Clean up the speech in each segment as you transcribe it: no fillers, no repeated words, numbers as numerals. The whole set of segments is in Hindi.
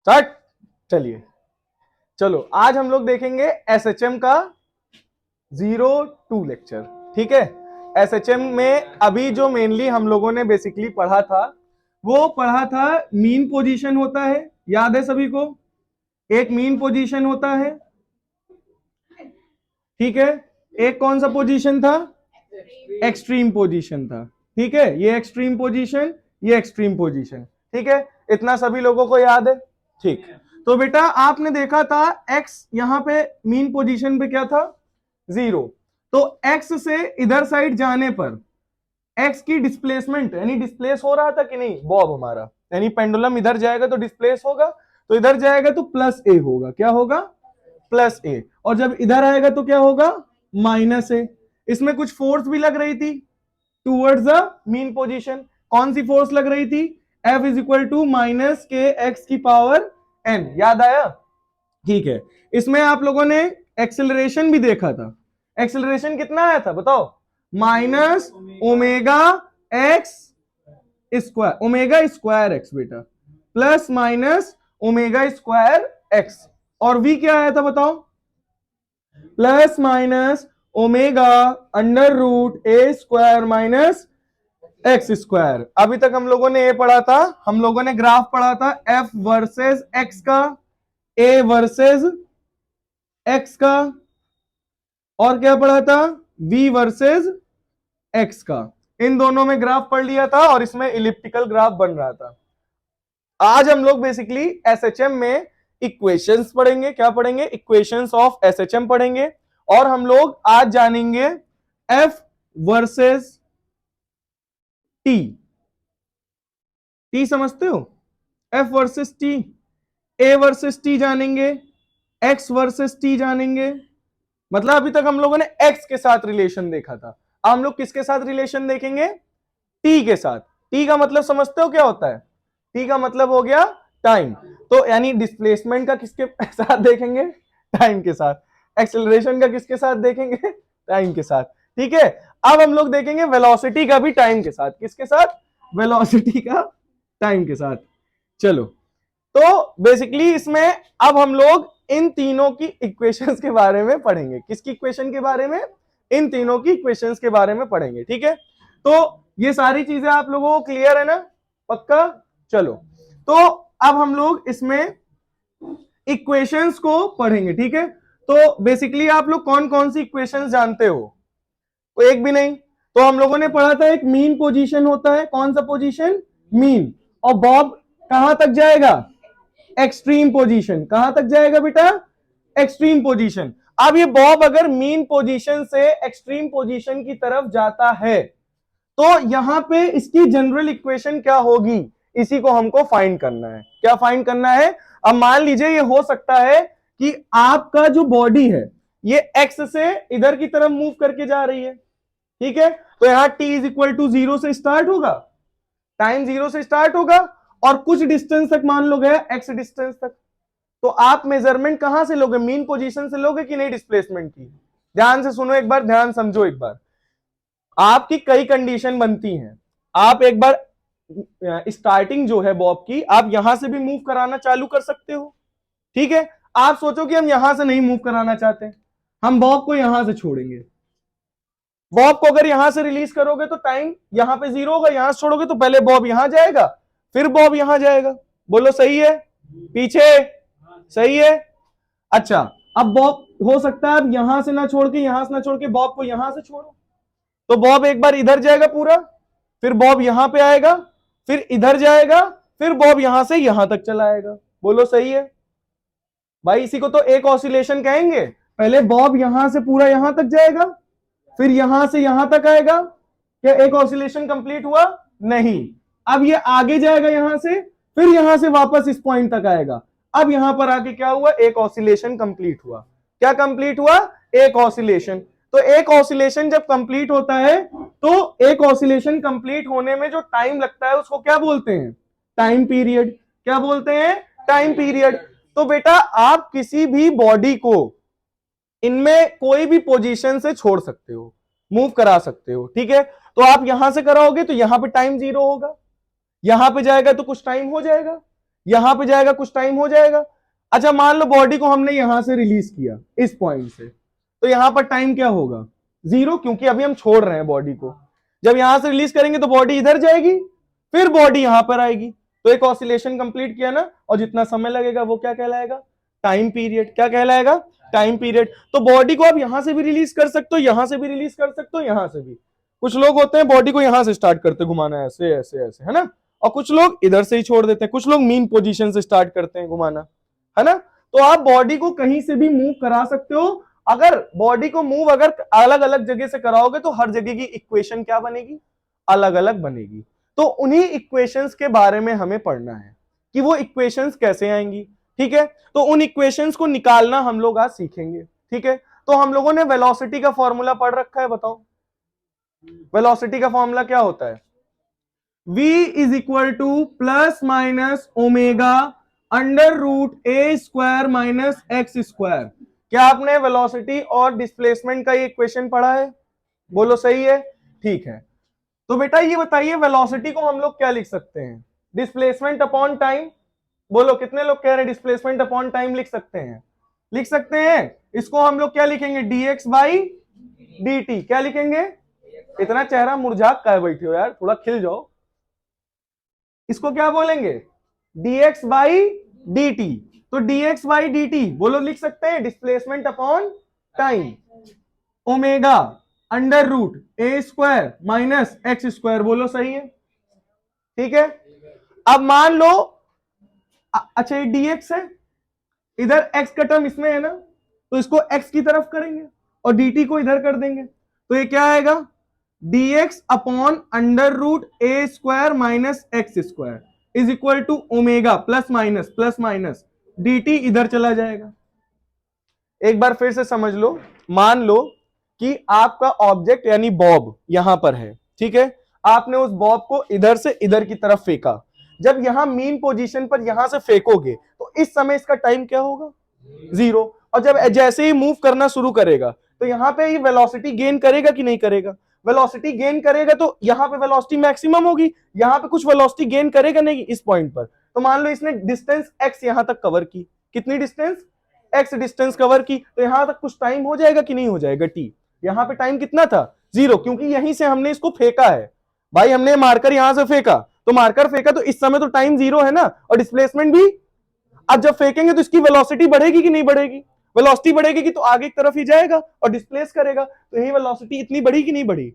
स्टार्ट। चलिए चलो आज हम लोग देखेंगे एसएचएम का 02 लेक्चर। ठीक है, एसएचएम में अभी जो मेनली हम लोगों ने बेसिकली पढ़ा था वो पढ़ा था मीन पोजीशन होता है, याद है सभी को? एक मीन पोजीशन होता है, ठीक है। एक कौन सा पोजीशन था? एक्सट्रीम पोजीशन था, ठीक है। ये एक्सट्रीम पोजीशन, ये एक्सट्रीम पोजीशन, ठीक है। इतना सभी लोगों को याद है? ठीक। तो बेटा आपने देखा था एक्स यहां पे मीन पोजीशन पे क्या था? 0। तो एक्स से इधर साइड जाने पर एक्स की डिस्प्लेसमेंट यानी डिस्प्लेस हो रहा था कि नहीं बॉब हमारा, यानी पेंडुलम इधर जाएगा तो डिस्प्लेस होगा, तो इधर जाएगा तो प्लस ए होगा। क्या होगा? प्लस ए। और जब इधर आएगा तो क्या होगा? माइनस ए। इसमें कुछ फोर्स भी लग रही थी टूवर्ड्स द मीन पोजीशन। कौन सी फोर्स लग रही थी? F is equal to minus k x की पावर n। याद आया? ठीक है। इसमें आप लोगों ने एक्सेलरेशन भी देखा था। एक्सेलरेशन कितना आया था बताओ? Minus omega x square, omega square x बेटा, plus minus omega square x. और v क्या आया था बताओ? Plus minus omega under root a square minus x square. अभी तक हम लोगों ने ये पढ़ा था, हम लोगों ने ग्राफ पढ़ा था एफ वर्सेस एक्स का, ए वर्सेस एक्स का, और क्या पढ़ा था? v वर्सेस एक्स का। इन दोनों में ग्राफ पढ़ लिया था और इसमें इलिप्टिकल ग्राफ बन रहा था। आज हम लोग बेसिकली एसएचएम में इक्वेशंस पढ़ेंगे। क्या पढ़ेंगे? इक्वेशंस ऑफ एसएचएम पढ़ेंगे। और हम लोग आज जानेंगे एफ वर्सेस टी। टी समझते हो? F versus T, A versus T जानेंगे, एक्स वर्सेस टी जानेंगे। मतलब अभी तक हम लोगों ने एक्स के साथ रिलेशन देखा था, अब हम लोग किसके साथ रिलेशन देखेंगे? टी के साथ। टी का मतलब समझते हो क्या होता है? टी का मतलब हो गया टाइम। तो यानी डिस्प्लेसमेंट का किसके साथ देखेंगे? टाइम के साथ। एक्सेलरेशन का किसके साथ देखेंगे? टाइम के साथ। ठीक है। अब हम लोग देखेंगे वेलोसिटी का भी टाइम के साथ। किसके साथ? वेलोसिटी का टाइम के साथ। चलो, तो बेसिकली इसमें अब हम लोग इन तीनों की इक्वेशंस के बारे में पढ़ेंगे। किसकी इक्वेशन के बारे में? इन तीनों की इक्वेशंस के बारे में पढ़ेंगे। ठीक है, तो ये सारी चीजें आप लोगों को क्लियर है ना? पक्का? चलो, तो अब हम लोग इसमें इक्वेशंस को पढ़ेंगे। ठीक है, तो बेसिकली आप लोग कौन कौन सी इक्वेशंस जानते हो? तो एक भी नहीं। तो हम लोगों ने पढ़ा था एक मीन पोजीशन होता है। कौन सा पोजीशन? मीन। और बॉब कहां तक जाएगा? Extreme position. कहां तक जाएगा बेटा? Extreme position. अब ये बॉब अगर मीन पोजीशन से एक्सट्रीम पोजीशन की तरफ जाता है तो यहां पे इसकी जनरल इक्वेशन क्या होगी, इसी को हमको फाइंड करना है। क्या फाइंड करना है? अब मान लीजिए ये हो सकता है कि आपका जो बॉडी है ये एक्स से इधर की तरफ मूव करके जा रही है। ठीक है, तो यहां t इज इक्वल टू 0 से स्टार्ट होगा, टाइम 0 से स्टार्ट होगा और कुछ डिस्टेंस तक मान लो गया x डिस्टेंस तक। तो आप मेजरमेंट कहां से लोगे? मीन पोजीशन से लोगे कि नहीं डिस्प्लेसमेंट की? ध्यान से सुनो एक बार, ध्यान समझो एक बार। आपकी कई कंडीशन बनती हैं। आप एक बार स्टार्टिंग जो है बॉब की, आप यहां से भी मूव कराना चालू कर सकते हो। ठीक है, आप सोचो कि हम यहां से नहीं मूव कराना चाहते, हम बॉब को यहां से छोड़ेंगे। बॉब को अगर यहां से रिलीज करोगे तो टाइम यहां पे 0 होगा, यहां से छोड़ोगे तो पहले बॉब यहां जाएगा फिर बॉब यहां जाएगा। बोलो सही है? पीछे सही है? अच्छा, अब बॉब हो सकता है अब यहां से ना छोड़ के, यहां से ना छोड़ के बॉब को यहां से छोड़ो, तो बॉब एक बार इधर जाएगा पूरा, फिर बॉब यहां पे आएगा, फिर इधर जाएगा, फिर बॉब यहां से यहां तक चला आएगा। बोलो सही है? भाई इसी को तो एक ऑसिलेशन कहेंगे। पहले बॉब यहां से पूरा यहां तक जाएगा, फिर यहां से यहां तक आएगा। क्या एक ऑसिलेशन कंप्लीट हुआ? नहीं। अब ये आगे जाएगा यहां से, फिर यहां से वापस इस पॉइंट तक आएगा। अब यहां पर आके क्या हुआ? एक ऑसिलेशन कंप्लीट हुआ। क्या कंप्लीट हुआ? एक ऑसिलेशन। तो एक ऑसिलेशन जब कंप्लीट होता है तो एक ऑसिलेशन कंप्लीट होने में जो टाइम लगता है उसको क्या बोलते हैं? Time period. क्या बोलते हैं? Time period. तो बेटा आप किसी भी बॉडी को इनमें कोई भी पोजीशन से छोड़ सकते हो, मूव करा सकते हो। ठीक है, तो आप यहां से कराओगे तो यहां पे टाइम 0 होगा, यहां पे जाएगा तो कुछ टाइम हो जाएगा, यहां पे जाएगा, कुछ टाइम हो जाएगा। अच्छा मान लो बॉडी को हमने यहां से रिलीज किया इस पॉइंट से, तो यहां पर टाइम क्या होगा? 0, क्योंकि अभी हम छोड़ रहे हैं बॉडी को। जब यहां से रिलीज करेंगे तो बॉडी इधर जाएगी, फिर बॉडी यहां पर आएगी, तो एक ऑसिलेशन कंप्लीट किया ना, और जितना समय लगेगा वो क्या कहलाएगा? Time period. क्या कहलाएगा? Time period. तो बॉडी को आप यहां से भी रिलीज कर सकते हो, यहां से भी रिलीज कर सकते हो, यहां से भी। कुछ लोग होते हैं बॉडी को यहां से स्टार्ट करते घुमाना, ऐसे ऐसे ऐसे, है ना, और कुछ लोग इधर से ही छोड़ देते हैं, कुछ लोग मीन पोजीशन से स्टार्ट करते हैं घुमाना, है ना। तो आप बॉडी को कहीं से भी मूव करा सकते हो। अगर बॉडी को मूव अगर अलग अलग जगह से कराओगे तो हर जगह की इक्वेशन क्या बनेगी? अलग अलग बनेगी। तो उन्हीं इक्वेशंस के बारे में हमें पढ़ना है कि वो इक्वेशंस कैसे आएंगी, ठीक है। तो उन इक्वेशंस को निकालना हम लोग आज सीखेंगे, ठीक है। तो हम लोगों ने वेलोसिटी का फॉर्मूला पढ़ रखा है, बताओ वेलोसिटी का फॉर्मूला क्या होता है? v is equal to plus minus omega under root a square minus x square. क्या आपने वेलोसिटी और डिस्प्लेसमेंट का ये इक्वेशन पढ़ा है? बोलो सही है, ठीक है। तो बेटा ये बताइए वेलोसिटी को हम लोग क्या लिख सकते हैं? Displacement upon time. बोलो कितने लोग कह रहे हैं डिस्प्लेसमेंट अपॉन टाइम लिख सकते हैं? लिख सकते हैं। इसको हम लोग क्या लिखेंगे? dx by dt। क्या लिखेंगे? इतना चेहरा मुरझा कर बैठे हो यार, थोड़ा खिल जाओ। इसको क्या बोलेंगे? dx by dt। तो dx बाई dt बोलो लिख सकते हैं displacement upon time, omega under root a square minus x square. बोलो सही है, ठीक है। अब मान लो अच्छा ये dx है, इधर x का टर्म इसमें है ना, तो इसको x की तरफ करेंगे और dt को इधर कर देंगे, तो ये क्या आएगा? dx upon under root a square minus x square is equal to omega plus minus dt इधर चला जाएगा। एक बार फिर से समझ लो, मान लो कि आपका ऑब्जेक्ट यानी बॉब यहां पर है, ठीक है। आपने उस बॉब को इधर से इधर की तरफ फेंका। जब यहां मीन पोजीशन पर यहां से फेंकोगे तो इस समय इसका टाइम क्या होगा? 0। और जब जैसे ही मूव करना शुरू करेगा तो यहां पे ये वेलोसिटी गेन करेगा कि नहीं करेगा? वेलोसिटी गेन करेगा, तो यहां पे वेलोसिटी मैक्सिमम होगी, यहां पे कुछ वेलोसिटी गेन करेगा नहीं इस पॉइंट पर। तो मान लो इसने डिस्टेंस x यहां तक कवर की, कितनी डिस्टेंस? x डिस्टेंस कवर की, तो यहां तक कुछ टाइम हो जाएगा कि नहीं हो जाएगा? t। यहां पे टाइम कितना था? 0, क्योंकि यहीं से हमने इसको फेंका है भाई, हमने मार्कर यहां से फेंका, तो मार्कर फेंका तो इस समय तो टाइम 0 है ना, और डिस्प्लेसमेंट भी। अब जब फेंकेंगे तो इसकी वेलोसिटी बढ़ेगी कि नहीं बढ़ेगी? वेलोसिटी बढ़ेगी कि तो आगे की तरफ ही जाएगा और डिस्प्लेस करेगा, तो यही वेलोसिटी इतनी बढ़ी कि नहीं बढ़ी?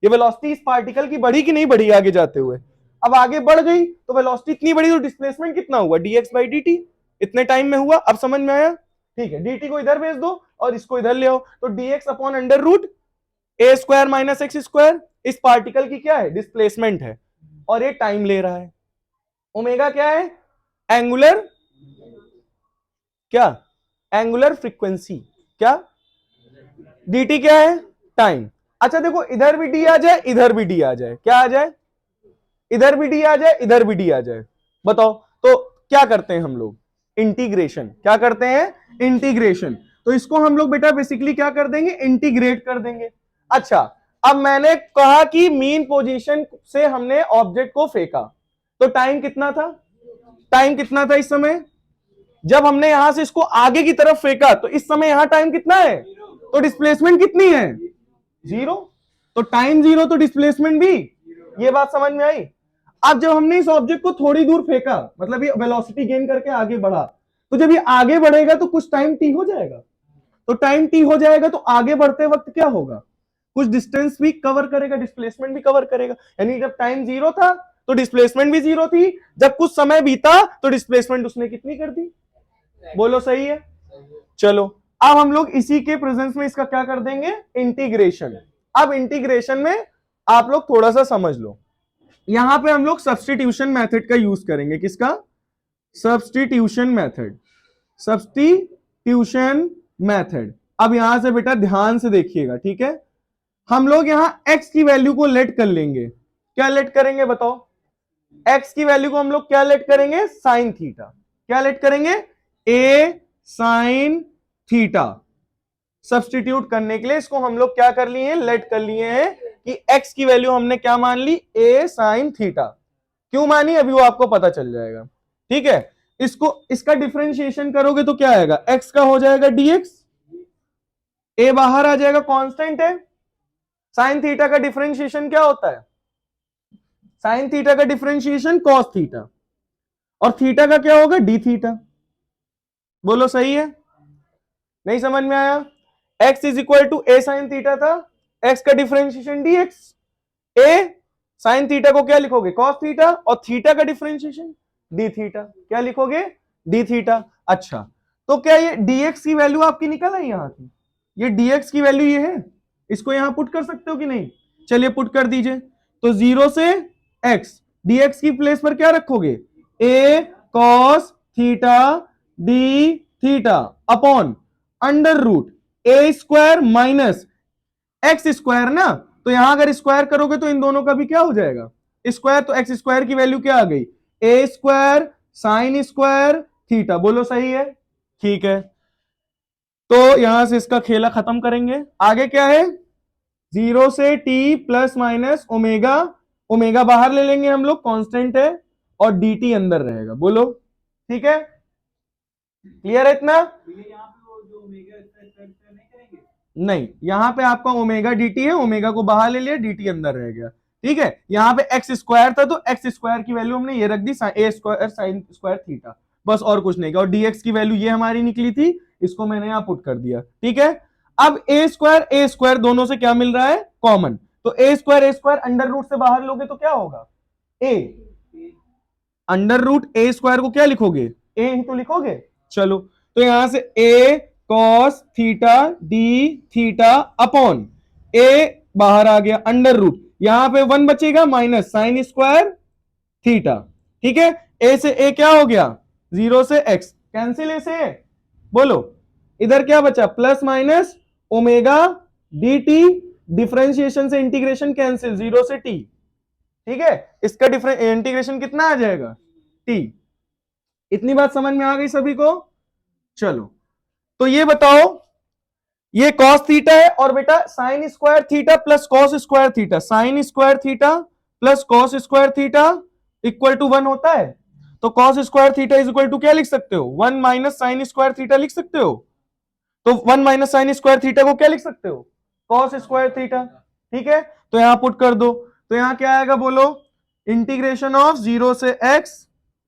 ये वेलोसिटी इस पार्टिकल की बढ़ी कि नहीं बढ़ी आगे जाते हुए? अब आगे बढ़ गई तो वेलोसिटी इतनी बढ़ी, तो डिस्प्लेसमेंट कितना हुआ? dx बाई dt इतने टाइम में हुआ। अब समझ में आया? ठीक है, dt को इधर भेज दो और इसको इधर ले आओ, तो dx upon under root a square minus x square इस पार्टिकल की क्या है? डिस्प्लेसमेंट है, और ये टाइम ले रहा है। ओमेगा क्या है? एंगुलर, क्या? Angular frequency. क्या? dt क्या है? टाइम। अच्छा देखो, इधर भी d आ जाए, इधर भी d आ जाए, क्या आ जाए? इधर भी d आ जाए, इधर भी d आ जाए। बताओ तो क्या करते हैं हम लोग? इंटीग्रेशन। क्या करते हैं? इंटीग्रेशन। तो इसको हम लोग बेटा बेसिकली क्या कर देंगे? इंटीग्रेट कर देंगे। अच्छा, अब मैंने कहा कि मीन पोजीशन से हमने ऑब्जेक्ट को फेंका, तो टाइम कितना था? टाइम कितना था इस समय? जब हमने यहां से इसको आगे की तरफ फेंका तो इस समय यहां टाइम कितना है? तो डिस्प्लेसमेंट कितनी है? 0। तो टाइम 0 तो डिस्प्लेसमेंट भी। ये बात समझ में आई? अब जब हमने इस ऑब्जेक्ट को थोड़ी दूर फेंका, मतलब ये वेलोसिटी गेन करके आगे बढ़ा, तो जब ये आगे बढ़ेगा तो कुछ टाइम t हो जाएगा। तो टाइम t हो जाएगा तो आगे बढ़ते वक्त क्या होगा? कुछ डिस्टेंस भी कवर करेगा, डिस्प्लेसमेंट भी कवर करेगा। यानी जब टाइम 0 था तो डिस्प्लेसमेंट भी 0 थी, जब कुछ समय बीता तो डिस्प्लेसमेंट उसने कितनी कर दी? बोलो सही है। चलो अब हम लोग इसी के प्रेजेंस में इसका क्या कर देंगे? इंटीग्रेशन। अब इंटीग्रेशन में आप लोग थोड़ा सा समझ लो, यहां पे हम लोग सब्स्टिट्यूशन मेथड का यूज करेंगे। किसका? Substitution method. Substitution method. अब यहां से बेटा ध्यान से देखिएगा, ठीक है। हम लोग यहां x की वैल्यू को लेट कर लेंगे। क्या लेट करेंगे बताओ? x की वैल्यू को हम लोग क्या लेट करेंगे? Sine theta. क्या लेट करेंगे? a sine theta. सब्स्टिट्यूट करने के लिए इसको हम लोग क्या कर लिए हैं? लेट कर लिए हैं कि x की वैल्यू हमने क्या मान ली? a sine theta. क्यों मानी? अभी वो आपको पता चल जाएगा, ठीक है। इसको इसका डिफरेंशिएशन करोगे तो क्या आएगा, x का हो जाएगा dx, a बाहर आ जाएगा, कांस्टेंट है। साइन थीटा का डिफरेंशिएशन क्या होता है, साइन थीटा का डिफरेंशिएशन कॉस थीटा, और थीटा का क्या होगा डी थीटा। बोलो सही है, नहीं समझ में आया? x is equal to a sine theta था, x का differentiation dx, a sine theta को क्या लिखोगे कॉस थीटा, और थीटा का डिफरेंशिएशन डी थीटा, क्या लिखोगे डी थीटा। अच्छा, तो क्या ये dx की वैल्यू आपकी निकल आई यहां की, ये dx की वैल्यू ये है, इसको यहां पुट कर सकते हो कि नहीं, चलिए पुट कर दीजिए। तो 0 से x, dx की प्लेस पर क्या रखोगे, a cos theta d theta upon under root a square minus x square ना, तो यहां अगर स्क्वायर करोगे तो इन दोनों का भी क्या हो जाएगा स्क्वायर, तो एक्स स्क्वायर की वैल्यू क्या आ गई, ए स्क्वायर साइन स्क्वायर थीटा। बोलो सही है, ठीक है। तो यहां से इसका खेला खत्म करेंगे, आगे क्या है, 0 से t plus minus omega, omega बाहर ले लेंगे हम लोग, कांस्टेंट है, और dt अंदर रहेगा। बोलो ठीक है, क्लियर है इतना? नहीं, यहां पे आपका ओमेगा dt है, ओमेगा को बाहर ले लिया, dt अंदर रह गया, ठीक है। यहां पे एक्स स्क्वायर था तो एक्स स्क्वायर की वैल्यू हमने ये रख दी, ए स्क्वायर साइन स्क्वायर थीटा, बस और कुछ नहीं। और dx की वैल्यू ये हमारी निकली थी, इसको मैंने यहां पुट कर दिया, ठीक है। अब ए स्क्वायर दोनों से क्या मिल रहा है, कॉमन, तो ए स्क्वायर अंडर रूट से बाहर लोगे तो क्या होगा, A under root a square को क्या लिखोगे, ए ही तो लिखोगे। चलो, तो यहां से a cos theta d theta upon a बाहर आ गया, अंडर रूट, यहां पे 1 बचेगा माइनस साइन स्क्वायर थीटा, ठीक है। ए से ए क्या हो गया, 0 से x कैंसिल, ए से बोलो, इधर क्या बचा plus minus omega D T, differentiation से इंटीग्रेशन कैंसिल, 0 से t, ठीक है। इसका इंटीग्रेशन कितना आ जाएगा t। इतनी बात समझ में आ गई सभी को? चलो, तो ये बताओ, ये cos थीटा है, और बेटा sine square theta plus cos square theta, sine square theta plus cos square theta equal to 1 होता है, तो cos square theta is equal to क्या लिख सकते हो, 1 माइनस साइन स्क्वायर थीटा लिख सकते हो। तो 1 माइनस साइन स्क्वायर थीटा को क्या लिख सकते हो, cos स्क्वायर थीटा, ठीक है। तो यहां पुट कर दो, तो यहां क्या आएगा बोलो, इंटीग्रेशन ऑफ 0 से x,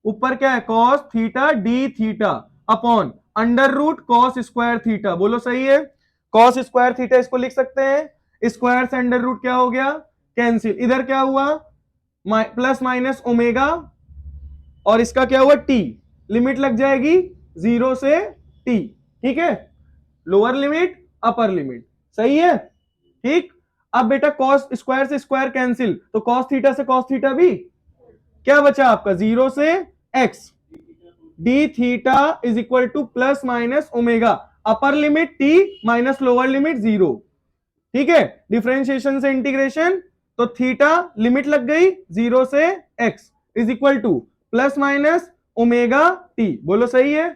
ऊपर क्या है cos theta d theta upon under root cos square theta. बोलो सही है, cos स्क्वायर थीटा इसको लिख सकते हैं, स्क्वायर से अंडर रूट क्या हो गया कैंसिल, इधर क्या हुआ प्लस माइनस ओमेगा, और इसका क्या हुआ t, लिमिट लग जाएगी 0 से t, ठीक है, लोअर लिमिट अपर लिमिट, सही है, ठीक। अब बेटा cos स्क्वायर से स्क्वायर कैंसिल, तो cos थीटा से cos थीटा भी, क्या बचा आपका 0 से x, D theta is equal to plus minus omega, upper limit t minus lower limit 0, ठीक है। डिफरेंशिएशन से इंटीग्रेशन, तो थीटा लिमिट लग गई 0 से x is equal to plus minus omega t। बोलो सही है,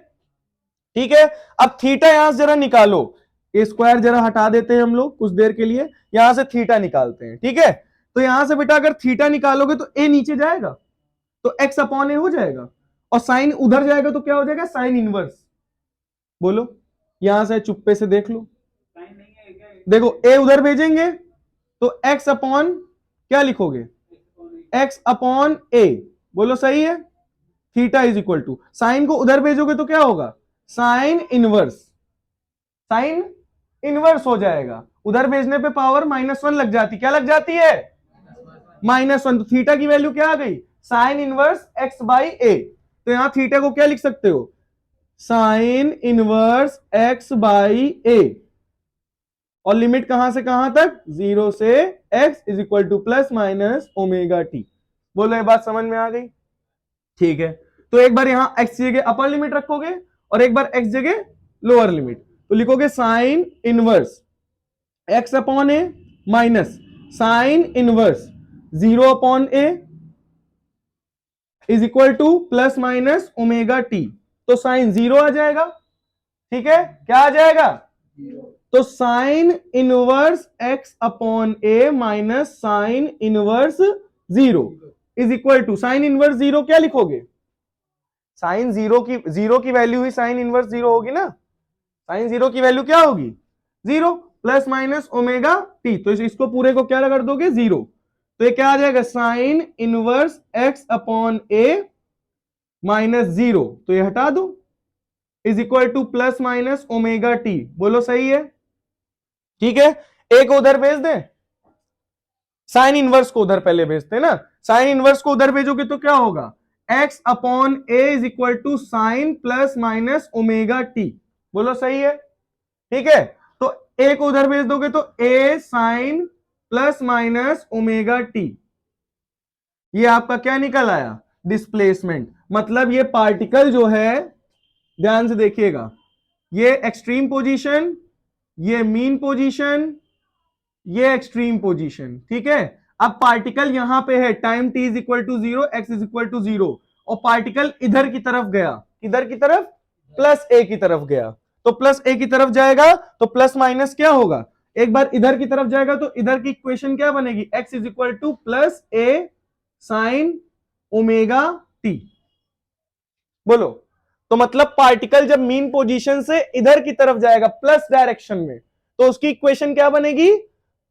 ठीक है। अब थीटा यहां से जरा निकालो, ये स्क्वायर जरा हटा देते हैं हम लोग कुछ देर के लिए, यहां से थीटा निकालते हैं, ठीक है। तो यहां से बेटा अगर थीटा निकालोगे तो ए नीचे जाएगा, तो एक्स अपॉन ए हो जाएगा, और साइन उधर जाएगा तो क्या हो जाएगा साइन इनवर्स। बोलो, यहां से चुप्पे से देख लो, देखो ए उधर भेजेंगे तो एक्स अपॉन क्या लिखोगे, एक्स अपॉन ए। बोलो सही है, theta is equal to, sine को उधर भेजोगे तो क्या होगा साइन इनवर्स, साइन इनवर्स हो जाएगा, उधर भेजने पे पावर -1 लग जाती, क्या लग जाती है -1, तो थीटा की वैल्यू क्या आ गई साइन इनवर्स x बाई ए। तो यहां थीटा को क्या लिख सकते हो, साइन इनवर्स x बाई ए, और लिमिट कहां से कहां तक 0 से x is equal to plus minus omega t. बोलो ये बात समझ में आ गई, ठीक है। तो एक बार यहां x जगह अपर लिमिट रखोगे और एक बार x जगह लोअर लिमिट, तो लिखोगे sine inverse x upon a minus sine inverse 0 upon a is equal to plus minus omega t. तो साइन 0 आ जाएगा, ठीक है, क्या आ जाएगा, तो sine inverse x upon a minus sine inverse 0 is equal to, sine inverse 0 क्या लिखोगे, साइन जीरो की वैल्यू ही साइन इनवर्स जीरो होगी ना, साइन जीरो की वैल्यू क्या होगी, zero, plus minus omega t, तो इसको पूरे को क्या कर दोगे, जीरो, तो ये क्या आ जाएगा, sign inverse x upon a minus zero, तो ये हटा दो, is equal to plus minus omega t, बोलो सही है, ठीक है। ए को उधर भेज दें, साइन इनवर्स को उधर पहले भेजते हैं ना, साइन इनवर्स को उधर भेजोगे तो क्या होगा, x upon a is equal to sine plus minus omega t, बोलो सही है, ठीक है। तो a को उधर भेज दोगे तो a sine plus minus omega t, ये आपका क्या निकल आया, डिस्प्लेसमेंट, मतलब ये पार्टिकल जो है, ध्यान से देखिएगा, ये एक्सट्रीम पोजीशन, ये मीन पोजीशन, ये एक्सट्रीम पोजीशन, ठीक है। अब पार्टिकल यहां पे है, time t is equal to zero, x is equal to zero, और पार्टिकल इधर की तरफ गया, किधर की तरफ, प्लस ए की तरफ गया, तो प्लस ए की तरफ जाएगा तो प्लस माइनस क्या होगा, एक बार इधर की तरफ जाएगा तो इधर की इक्वेशन क्या बनेगी, x is equal to plus A sine omega t, बोलो। तो मतलब पार्टिकल जब मीन पोजीशन से इधर की तरफ जाएगा प्लस डायरेक्शन में, तो उसकी इक्वेशन क्या बनेगी,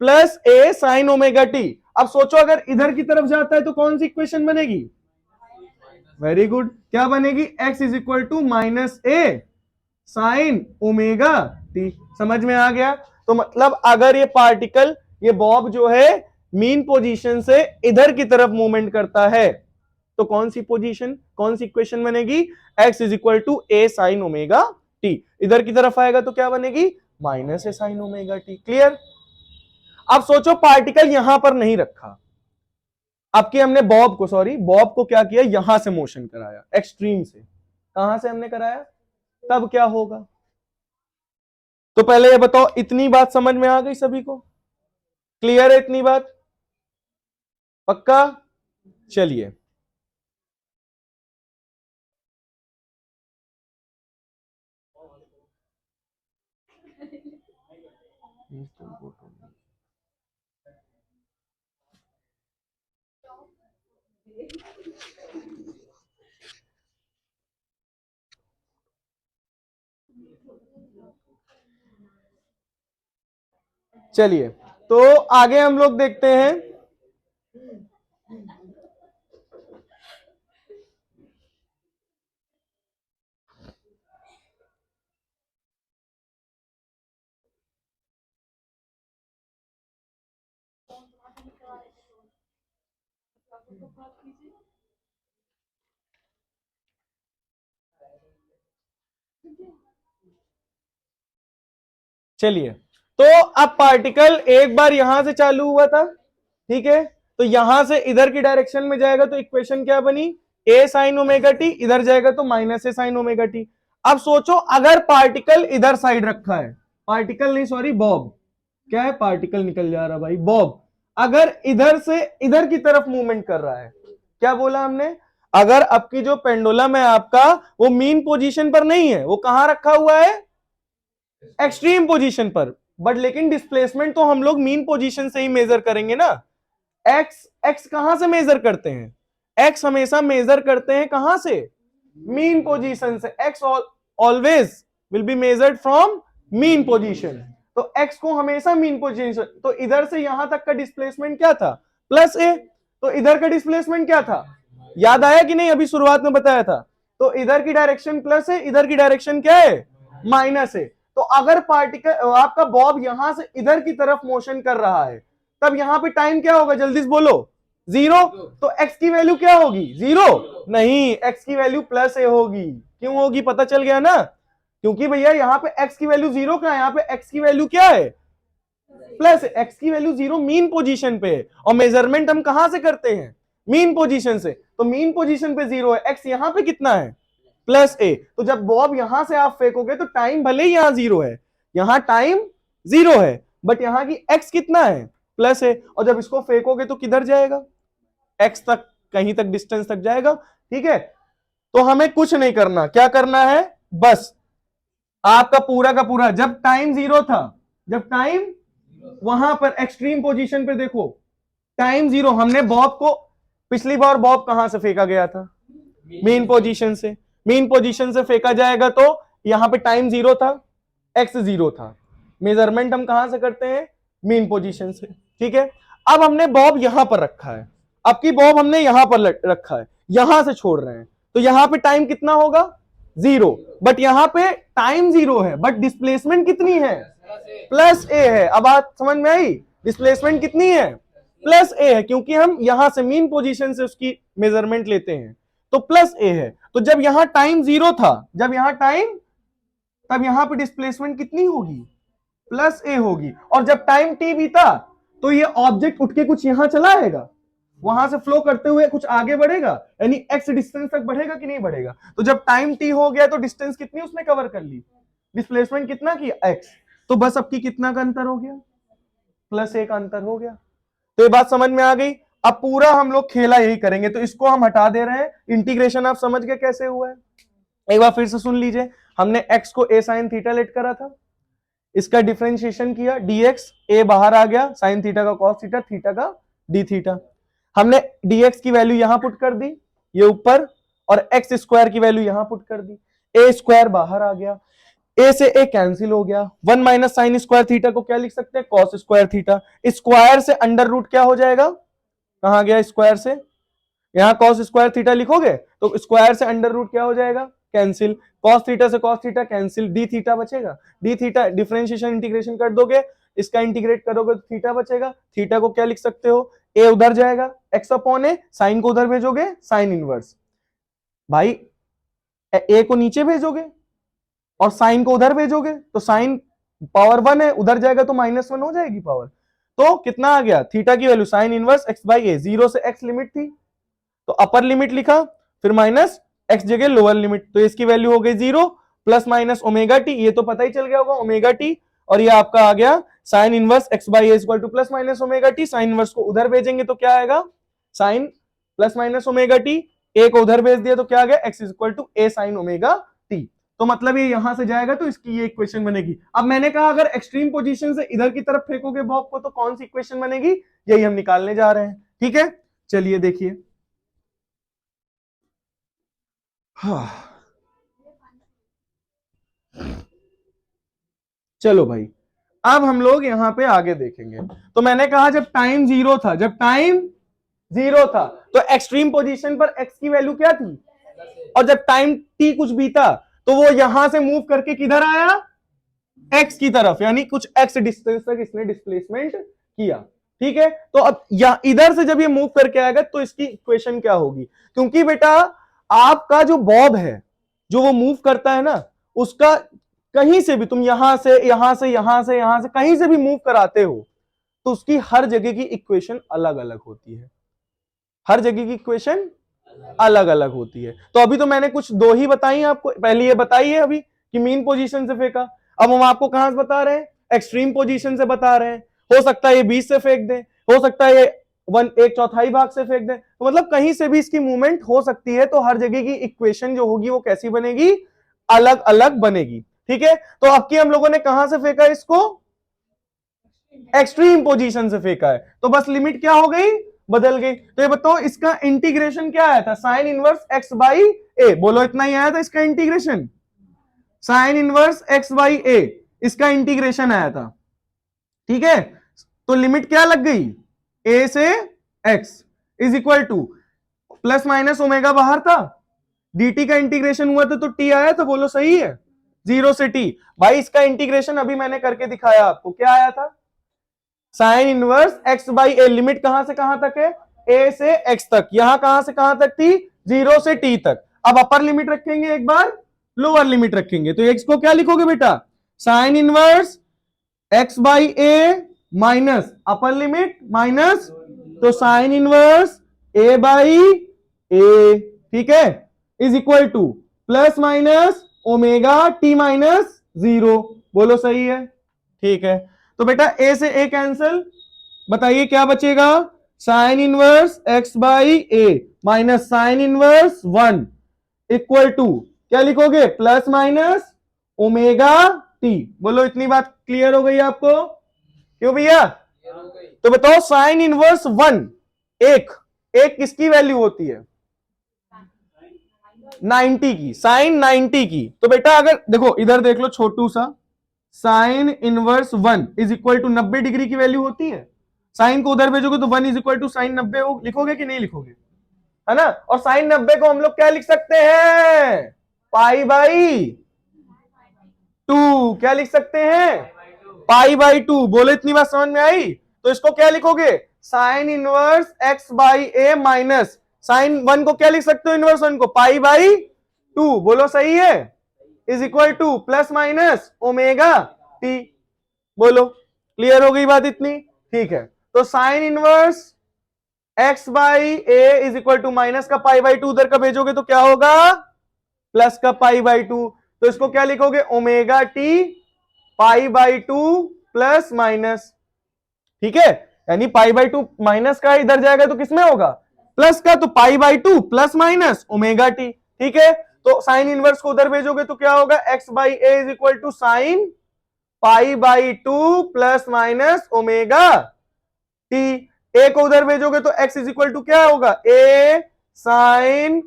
प्लस ए साइन ओमेगा टी। अब सोचो अगर इधर की तरफ जाता है तो कौन सी इक्वेशन बनेगी, वेरी गुड, क्या बनेगी, x is equal to minus a sine omega t, समझ में आ गया। तो मतलब अगर ये पार्टिकल, ये बॉब जो है मीन पोजीशन से इधर की तरफ मूवमेंट करता है तो कौन सी पोजीशन, कौन सी इक्वेशन बनेगी, x is equal to a sine omega t, इधर की तरफ आएगा तो क्या बनेगी, minus a sine omega t, clear. अब सोचो पार्टिकल यहां पर नहीं रखा, आपके हमने बॉब को क्या किया, यहां से मोशन कराया, एक्सट्रीम से, कहां से हमने कराया, तब क्या होगा। तो पहले ये बताओ, इतनी बात समझ में आ गई सभी को, क्लियर है इतनी बात, पक्का, चलिए चलिए तो आगे हम लोग देखते हैं, चलिए तो अब पार्टिकल एक बार यहां से चालू हुआ था, ठीक है, तो यहां से इधर की डायरेक्शन में जाएगा तो इक्वेशन क्या बनी, ए साइन ओमेगा टी, इधर जाएगा तो minus a sine omega t. अब सोचो अगर पार्टिकल इधर साइड रखा है, पार्टिकल नहीं सॉरी बॉब, क्या है, पार्टिकल निकल जा रहा भाई, बॉब अगर इधर से इधर की तरफ मूवमेंट कर रहा है, क्या बोला हमने, अगर आपकी जो पेंडुलम है आपका वो मीन पोजीशन पर नहीं है, वो कहां रखा हुआ है, एक्सट्रीम पोजीशन पर, बट लेकिन डिस्प्लेसमेंट तो हम लोग मीन पोजीशन से ही मेजर करेंगे ना, एक्स कहां से मेजर करते हैं, एक्स हमेशा मेजर करते हैं कहां से, मीन पोजीशन से, x always will be measured from mean position, तो एक्स को हमेशा मीन पोजीशन, तो इधर से यहां तक का डिस्प्लेसमेंट क्या था, प्लस ए, तो इधर का डिस्प्लेसमेंट क्या था, याद आया कि नहीं, अभी शुरुआत में बताया था, तो इधर की डायरेक्शन प्लस है, इधर की डायरेक्शन क्या है, माइनस है। तो अगर पार्टिकल आपका बॉब यहां से इधर की तरफ मोशन कर रहा है, तब यहां पे टाइम क्या होगा, जल्दी से बोलो, जीरो, तो x की वैल्यू क्या होगी, जीरो नहीं, x की वैल्यू प्लस ए होगी, क्यों होगी, पता चल गया ना, क्योंकि भैया यहां पे x की वैल्यू जीरो का है, यहां पे x की वैल्यू क्या है, प्लस, x की वैल्यू जीरो मीन पोजीशन पे है, और मेजरमेंट हम कहां से करते हैं, मीन पोजीशन से, तो मीन पोजीशन पे जीरो है, x यहां पे कितना है, प्लस ए, तो जब बॉब यहां से आप फेंकोगे तो टाइम भले ही यहां जीरो है, यहां टाइम जीरो है, बट यहां की एक्स कितना है, प्लस है, और जब इसको फेंकोगे तो किधर जाएगा, एक्स तक, कहीं तक डिस्टेंस तक जाएगा, ठीक है। तो हमें कुछ नहीं करना, क्या करना है, बस आपका पूरा का पूरा, जब टाइम जीरो था, जब टाइम वहां पर एक्सट्रीम पोजीशन पे देखो, टाइम जीरो, हमने बॉब को, पिछली बार बॉब कहां से फेंका गया था, मेन पोजीशन से, मीन पोजीशन से फेंका जाएगा तो यहां पे टाइम 0 था, एक्स 0 था। मेजरमेंट हम कहां से करते हैं? मीन पोजीशन से। ठीक है, अब हमने बॉब यहां पर रखा है, अब की बॉब हमने यहां पर रखा है, यहां से छोड़ रहे हैं, तो यहां पे टाइम कितना होगा? 0। बट यहां पे टाइम 0 है, बट डिस्प्लेसमेंट कितनी है? प्लस ए है। अब बात समझ में आई? डिस्प्लेसमेंट कितनी है? प्लस ए है, क्योंकि हम यहां से मीन पोजीशन से उसकी मेजरमेंट लेते हैं, तो प्लस ए है। तो जब यहां टाइम 0 था, जब यहां टाइम, तब यहां पे डिस्प्लेसमेंट कितनी होगी? प्लस ए होगी। और जब टाइम टी बीता तो ये ऑब्जेक्ट उठ के कुछ यहां चला आएगा, वहां से फ्लो करते हुए कुछ आगे बढ़ेगा, यानी एक्स डिस्टेंस तक बढ़ेगा कि नहीं बढ़ेगा? तो जब टाइम टी हो गया तो डिस्टेंस कितनी उसने कवर कर ली? डिस्प्लेसमेंट कितना किया? एक्स। तो बस अब की कितना का अंतर हो गया? प्लस ए का अंतर हो गया। तो ये बात समझ में आ गई? अब पूरा हम लोग खेला यही करेंगे, तो इसको हम हटा दे रहे हैं। इंटीग्रेशन आप समझ गए कैसे हुआ है? एक बार फिर से सुन लीजिए। हमने x को a sin थीटा लेट करा था, इसका डिफरेंशिएशन किया, dx, a बाहर आ गया, sin थीटा का cos थीटा, थीटा का d थीटा। हमने dx की वैल्यू यहां पुट कर दी, ये ऊपर, और x स्क्वायर की वैल्यू यहां पुट कर दी, a स्क्वायर बाहर आ गया, a से a कैंसिल हो गया, 1 माइनस साइन स्क्वायर थीटा को क्या लिख सकते हैं? cos square theta. स्क्वायर से अंडर रूट क्या हो जाएगा? कहां गया स्क्वायर से? यहां cos स्क्वायर थीटा लिखोगे तो स्क्वायर से अंडर रूट क्या हो जाएगा? कैंसिल। cos थीटा से cos theta cancel, d theta बचेगा, d थीटा डिफरेंशिएशन इंटीग्रेशन कर दोगे, इसका इंटीग्रेट करोगे तो थीटा बचेगा। थीटा को क्या लिख सकते हो? a उधर जाएगा, x अपॉन a, साइन को उधर भेजोगे, साइन इनवर्स। भाई a को नीचे भेजोगे और साइन को उधर भेजोगे, तो साइन पावर 1 है, उधर जाएगा तो -1 हो जाएगी पावर। तो कितना आ गया? थीटा की value sine inverse x by a, 0 से x लिमिट थी तो अपर लिमिट लिखा, फिर माइनस x जगह लोअर लिमिट, तो इसकी वैल्यू हो गई 0 प्लस माइनस ओमेगा टी, ये तो पता ही चल गया होगा ओमेगा टी, और ये आपका आ गया sine inverse x by a equal to plus minus omega t. Sine inverse को उधर भेजेंगे तो क्या आएगा? Sine plus minus omega t. A को उधर भेज दिया तो क्या आ गया? x equal to a sine omega t. तो मतलब ये यहां से जाएगा तो इसकी ये इक्वेशन बनेगी। अब मैंने कहा अगर एक्सट्रीम पोजीशन से इधर की तरफ फेंकोगे बॉब को तो कौन सी इक्वेशन बनेगी? यही हम निकालने जा रहे हैं। ठीक है, चलिए देखिए। चलो भाई, अब हम लोग यहां पे आगे देखेंगे। तो मैंने कहा जब टाइम 0 था, जब टाइम 0 था तो एक्सट्रीम पोजीशन पर x की वैल्यू क्या थी? और जब टाइम t कुछ बीता तो वो यहां से मूव करके किधर आया? x की तरफ, यानी कुछ x डिस्टेंस तक इसने डिस्प्लेसमेंट किया। ठीक है, तो अब इधर से जब ये मूव करके आएगा तो इसकी इक्वेशन क्या होगी? क्योंकि बेटा आपका जो बॉब है, जो वो मूव करता है ना, उसका कहीं से भी तुम यहां से यहां से यहां से यहां से कहीं से भी मूव कराते हो तो उसकी हर जगह की इक्वेशन अलग अलग होती है, हर जगह की इक्वेशन अलग अलग होती है। तो अभी तो मैंने कुछ दो ही बताई आपको, पहले ये बताई है अभी कि मीन पोजीशन से फेंका, अब हम आपको कहां से बता रहे हैं? एक्सट्रीम पोजीशन से बता रहे हैं। हो सकता है ये 20 से फेंक दें, हो सकता है ये 1/4 भाग से फेंक दें, तो मतलब कहीं से भी इसकी मूवमेंट हो सकती है, तो हर जगह की इक्वेशन जो होगी वो कैसी बनेगी? अलग अलग बनेगी। ठीक है, तो अब की हम लोगों ने कहां से फेंका इसको? एक्सट्रीम पोजीशन से फेंका है, तो बस लिमिट क्या हो गई? बदल गई। तो ये बताओ इसका इंटीग्रेशन क्या आया था? Sine inverse x by a, बोलो इतना ही आया था इसका integration, sine inverse x by a, इसका इंटीग्रेशन आया था। ठीक है, तो लिमिट क्या लग गई? ए से x is equal to plus minus omega बाहर था, dt का इंटीग्रेशन हुआ था तो t आया था, बोलो सही है, 0 से t। भाई इसका इंटीग्रेशन अभी मैंने करके दिखाया आपको, क्या आया था? Sine inverse x by A, limit कहां से कहां तक है? a से x तक, यहां कहां से कहां तक थी? 0 से t तक। अब अपर लिमिट रखेंगे, एक बार लोअर लिमिट रखेंगे, तो x को क्या लिखोगे बेटा? Sign inverse x by a minus upper limit minus, तो साइन इनवर्स a बाई ए, ठीक है, is equal to plus minus omega t minus 0, बोलो सही है? ठीक है, तो बेटा a से a कैंसिल, बताइए क्या बचेगा? Sine inverse x by a minus sine inverse 1 equal to क्या लिखोगे? Plus minus omega t। बोलो इतनी बात क्लियर हो गई आपको? क्यों भैया? तो बताओ साइन इनवर्स 1, एक किसकी वैल्यू होती है? 90 की, साइन 90 की। तो बेटा अगर देखो इधर देख लो छोटू सा, sine inverse 1 is equal to 90 degree की वैल्यू होती है। साइन को उधर भेजोगे तो 1 इज इक्वल टू साइन 90 लिखोगे कि नहीं लिखोगे, है ना। और साइन 90 को हम लोग क्या लिख सकते हैं, पाई बाई 2। क्या लिख सकते हैं, पाई बाई 2। बोलो इतनी बात समझ में आई। तो इसको क्या लिखोगे, sine inverse x by a minus sine 1 को क्या लिख सकते हो, इनवर्स 1 को पाई बाई 2। बोलो सही है, is equal to plus minus omega t. बोलो क्लियर हो गई बात इतनी, ठीक है। तो sine inverse x by a is equal to minus का पाई बाई 2 उधर का भेजोगे तो क्या होगा, प्लस का पाई बाई 2। तो इसको क्या लिखोगे, omega T pi by 2 plus minus, ठीक है। यानी पाई बाई 2 माइनस का इधर जाएगा तो किसमें होगा, प्लस का। तो पाई by 2 plus minus omega T, ठीक है। तो साइन इनवर्स को उधर भेजोगे तो क्या होगा, x by a is equal to sine pi by 2 plus minus omega t. A को उधर भेजोगे तो एक्स इज इक्वल टू क्या होगा, a sine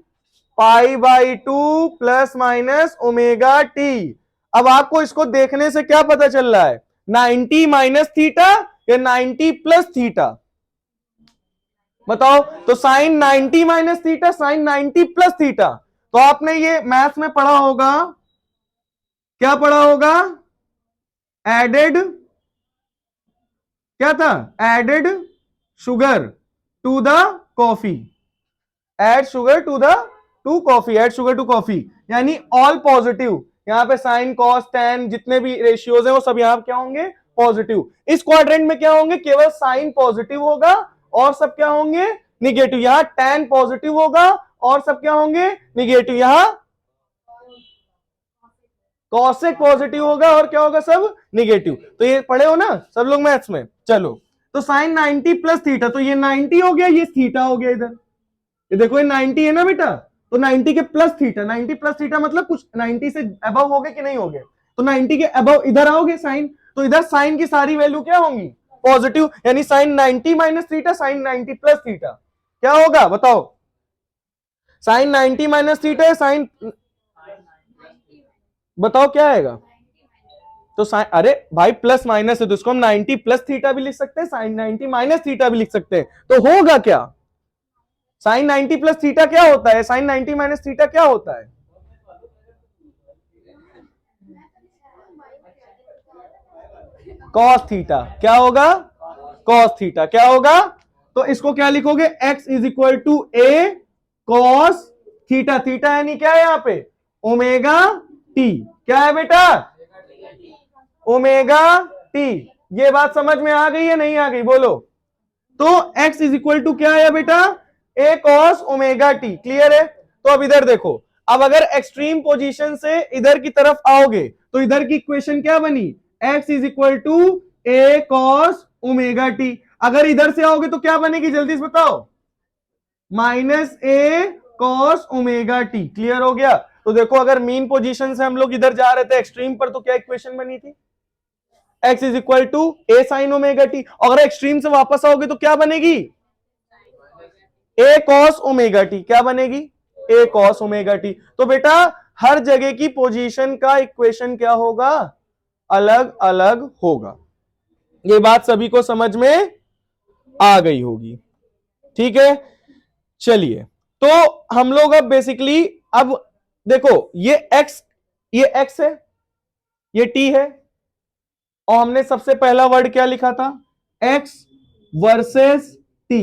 pi by 2 plus minus omega t. अब आपको इसको देखने से क्या पता चल रहा है, 90 माइनस थीटा या 90 प्लस थीटा, बताओ। तो sine 90 minus theta, sine 90 plus theta. तो आपने ये मैथ्स में पढ़ा होगा, क्या पढ़ा होगा, एडेड, क्या था, added sugar to the coffee, add sugar to the to coffee, add sugar to coffee. यानी ऑल पॉजिटिव, यहां पे साइन कॉस टेन जितने भी रेशियोज हैं वो सब यहां क्या होंगे, पॉजिटिव। इस क्वाड्रेंट में क्या होंगे, केवल साइन पॉजिटिव होगा और सब क्या होंगे, निगेटिव। यहां टेन पॉजिटिव होगा और सब क्या होंगे, निगेटिव। यहां कॉसेक पॉजिटिव होगा और क्या होगा, सब निगेटिव। तो ये पढ़े हो ना सब लोग मैथ्स में। चलो तो साइन 90 प्लस थीटा, तो ये 90 हो गया, ये थीटा हो गया इधर। ये देखो ये 90 है ना बेटा, तो 90 के प्लस थीटा, 90 प्लस थीटा मतलब कुछ 90 से अबव हो गए कि नहीं हो गए। तो 90 के अबव इधर आओगे साइन, तो इधर साइन की सारी वैल्यू क्या होंगी, पॉजिटिव। यानी sine 90 minus theta sine 90 plus theta क्या होगा, बताओ। साइन 90 माइनस थीटा है, साइन बताओ क्या आएगा। तो साइन, अरे भाई प्लस माइनस है तो इसको हम 90 प्लस थीटा भी लिख सकते हैं, साइन 90 माइनस थीटा भी लिख सकते हैं। तो होगा क्या, साइन 90 प्लस थीटा क्या होता है, साइन 90 माइनस थीटा क्या होता है, कॉस थीटा। क्या होगा, कॉस थीटा क्या होगा। तो इसको क्या लिखोगे, x is equal to a cos theta. Theta यानी क्या है यहां पे, ओमेगा टी। क्या है बेटा, ओमेगा टी। ये बात समझ में आ गई है नहीं आ गई, बोलो। तो x इज इक्वल टू क्या है बेटा, ए कॉस ओमेगा टी। क्लियर है। तो अब इधर देखो, अब अगर एक्सट्रीम पोजीशन से इधर की तरफ आओगे तो इधर की इक्वेशन क्या बनी, x is equal to a cos omega t. अगर इधर से आओगे तो क्या बनेगी, जल्दी से बताओ, माइनस ए कॉस ओमेगा टी। क्लियर हो गया। तो देखो अगर मीन पोजीशन से हम लोग इधर जा रहे थे एक्सट्रीम पर, तो क्या इक्वेशन बनी थी, x is equal to a sine omega t. अगर एक्सट्रीम से वापस आओगे तो क्या बनेगी, ए कॉस ओमेगा टी। क्या बनेगी, ए कॉस ओमेगा टी। तो बेटा हर जगह की पोजीशन का इक्वेशन क्या होगा, अलग अलग होगा। ये बात सभी को समझ में आ गई होगी, ठीक है। चलिए तो हम लोग अब बेसिकली, अब देखो ये x है, ये t है, और हमने सबसे पहला वर्ड क्या लिखा था, x वर्सेस t,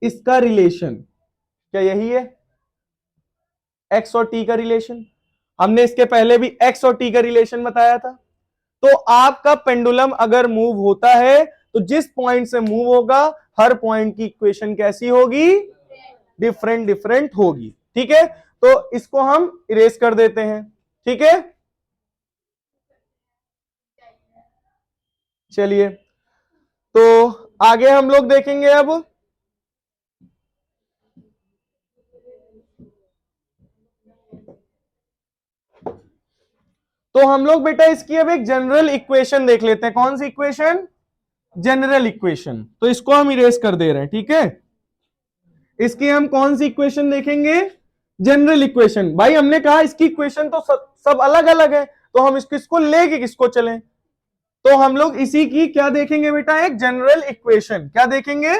इसका रिलेशन क्या यही है, x और t का रिलेशन। हमने इसके पहले भी x और t का रिलेशन बताया था। तो आपका पेंडुलम अगर मूव होता है तो जिस पॉइंट से मूव होगा हर पॉइंट की इक्वेशन कैसी होगी, डिफरेंट डिफरेंट होगी, ठीक है। तो इसको हम इरेज कर देते हैं, ठीक है। चलिए तो आगे हम लोग देखेंगे अब, तो हम लोग बेटा इसकी अब एक जनरल इक्वेशन देख लेते हैं। कौन सी इक्वेशन, जनरल इक्वेशन। तो इसको हम इरेज कर दे रहे हैं, ठीक है। इसकी हम कौन सी इक्वेशन देखेंगे, जनरल इक्वेशन। भाई हमने कहा इसकी इक्वेशन तो सब अलग अलग है, तो हम इसको लेके किसको चलें? तो हम लोग इसी की क्या देखेंगे बेटा, एक जनरल इक्वेशन। क्या देखेंगे?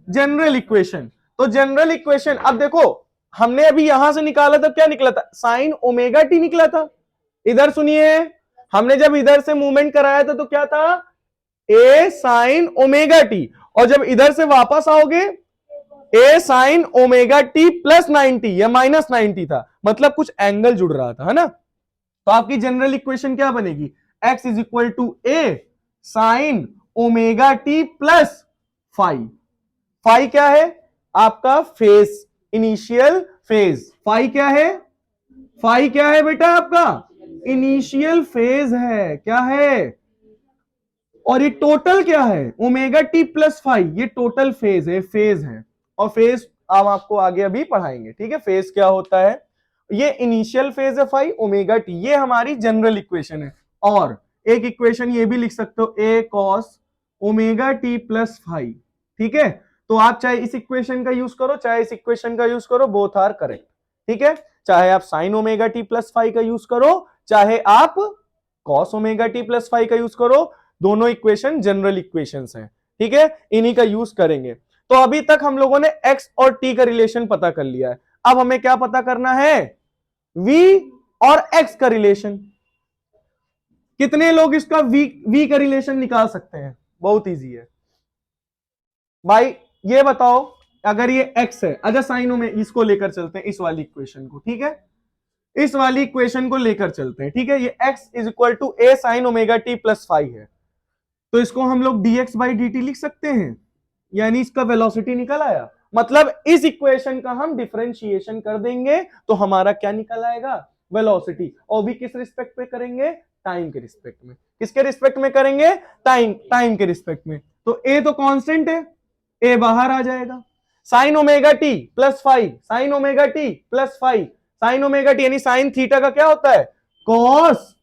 General equation. तो जनरल इक्वेशन, अब देखो हमने अभी यहां से निकाला था, क्या निकला था? साइन ओमेगा टी निकला था। इधर सुनिए, हमने जब इधर से मूवमेंट कराया था तो क्या था? ए साइन ओमेगा टी। और जब इधर से वापस आओगे, ए साइन ओमेगा टी प्लस 90 या माइनस 90 था, मतलब कुछ एंगल जुड़ रहा था, है ना? तो आपकी जनरल इक्वेशन क्या बनेगी? x is equal to a sine omega t plus five. Five क्या है? आपका फेज, इनिशियल फेज। फाइव क्या है? फाइव क्या है बेटा? आपका इनिशियल फेज है। क्या है? और ये टोटल क्या है? ओमेगा टी प्लस फाइव, ये टोटल फेज है, फेज है। और फेज हम आपको आगे अभी पढ़ाएंगे, ठीक है? फेज क्या होता है? ये इनिशियल फेज है फाइव, ओमेगा टी। ये हमारी जनरल इक्वेशन है। और एक इक्वेशन ये भी लिख सकते हो, a cos omega t plus five, ठीक है? तो आप चाहे इस इक्वेशन का यूज करो, चाहे इस इक्वेशन का यूज करो, बोथ आर करेक्ट, ठीक है? चाहे आप sign omega t plus five का यूज करो, चाहे आप cos omega t plus five का यूज करो, दोनों इक्वेशन जनरल इक्वेशंस हैं, ठीक है? इन्हीं का यूज करेंगे। तो अभी तक हम लोगों ने x और t का रिलेशन पता कर लिया है। अब हमें क्या पता करना है? v और x का रिलेशन। कितने लोग इसका v का रिलेशन निकाल सकते हैं? बहुत इजी है भाई। ये बताओ, अगर ये x है, अच्छा साइनों में इसको लेकर चलते हैं, इस वाली इक्वेशन को, ठीक है? इस वाली इक्वेशन को लेकर चलते हैं, ठीक है? ये x is equal to a sine omega t plus five है, तो इसको हम लोग dx बाई dt लिख सकते हैं, यानी इसका वेलोसिटी निकल आया। मतलब इस इक्वेशन का हम डिफरेंशिएशन कर देंगे तो हमारा क्या निकल आएगा? वेलोसिटी। और भी किस रिस्पेक्ट पे करेंगे? टाइम के रिस्पेक्ट में। किसके रिस्पेक्ट में करेंगे? टाइम के रिस्पेक्ट में। तो ए तो कांस्टेंट है, ए बाहर आ जाएगा। Sign omega t plus five, sign omega t plus five, sign omega T यानी साइन थीटा का क्या होता है? Cos